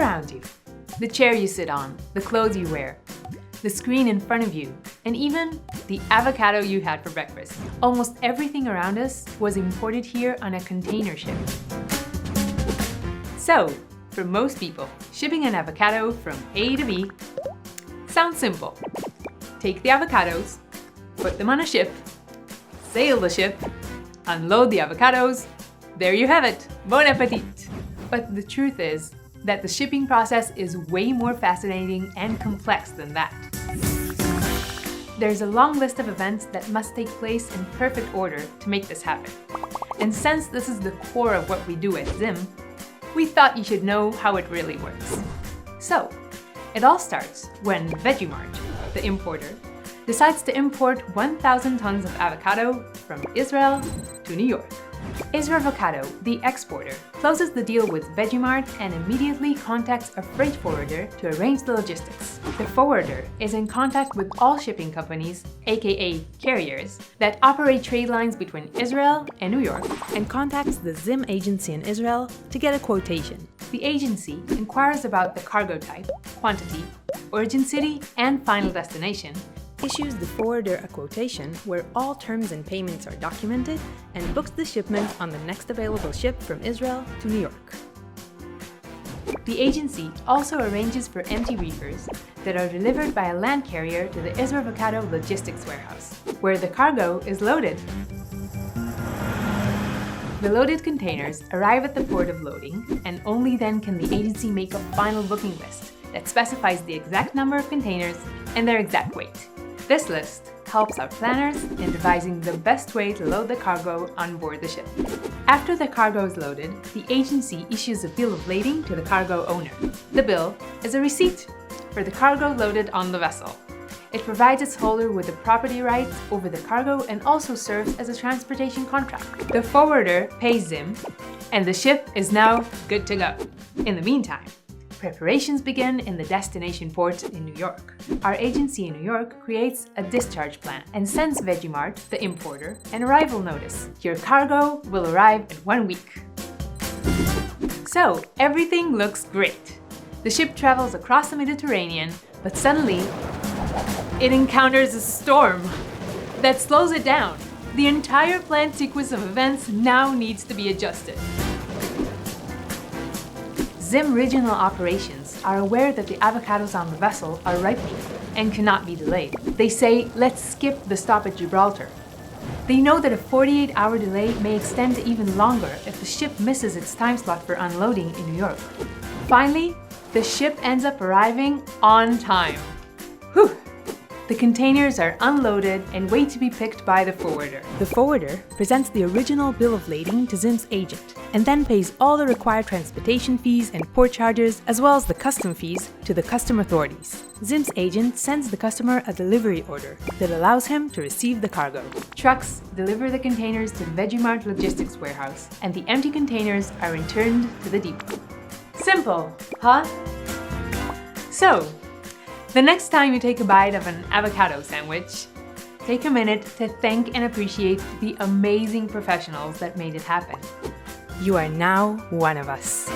around you. The chair you sit on, the clothes you wear, the screen in front of you, and even the avocado you had for breakfast. Almost everything around us was imported here on a container ship. So, for most people, shipping an avocado from A to B sounds simple. Take the avocados, put them on a ship, sail the ship, unload the avocados, there you have it, bon appetit! But the truth is that the shipping process is way more fascinating and complex than that. There's a long list of events that must take place in perfect order to make this happen. And since this is the core of what we do at Zim, we thought you should know how it really works. So, it all starts when Vegemart, the importer, decides to import 1,000 tons of avocado from Israel to New York. Israel Avocado, the exporter, closes the deal with Vegemart and immediately contacts a freight forwarder to arrange the logistics. The forwarder is in contact with all shipping companies, aka carriers, that operate trade lines between Israel and New York, and contacts the Zim agency in Israel to get a quotation. The agency inquires about the cargo type, quantity, origin city, and final destination, issues the forwarder a quotation where all terms and payments are documented, and books the shipment on the next available ship from Israel to New York. The agency also arranges for empty reefers that are delivered by a land carrier to the Israel Avocado logistics warehouse, where the cargo is loaded. The loaded containers arrive at the port of loading, and only then can the agency make a final booking list that specifies the exact number of containers and their exact weight. This list helps our planners in devising the best way to load the cargo on board the ship. After the cargo is loaded, the agency issues a bill of lading to the cargo owner. The bill is a receipt for the cargo loaded on the vessel. It provides its holder with the property rights over the cargo and also serves as a transportation contract. The forwarder pays Zim, and the ship is now good to go. In the meantime, preparations begin in the destination port in New York. Our agency in New York creates a discharge plan and sends Vegemart, the importer, an arrival notice. Your cargo will arrive in 1 week. So, everything looks great. The ship travels across the Mediterranean, but suddenly, it encounters a storm that slows it down. The entire planned sequence of events now needs to be adjusted. Zim regional operations are aware that the avocados on the vessel are ripening and cannot be delayed. They say, let's skip the stop at Gibraltar. They know that a 48-hour delay may extend to even longer if the ship misses its time slot for unloading in New York. Finally, the ship ends up arriving on time. Whew! The containers are unloaded and wait to be picked by the forwarder. The forwarder presents the original bill of lading to Zim's agent and then pays all the required transportation fees and port charges as well as the custom fees to the custom authorities. Zim's agent sends the customer a delivery order that allows him to receive the cargo. Trucks deliver the containers to the Vegemart logistics warehouse, and the empty containers are returned to the depot. Simple, huh? So, the next time you take a bite of an avocado sandwich, take a minute to thank and appreciate the amazing professionals that made it happen. You are now one of us.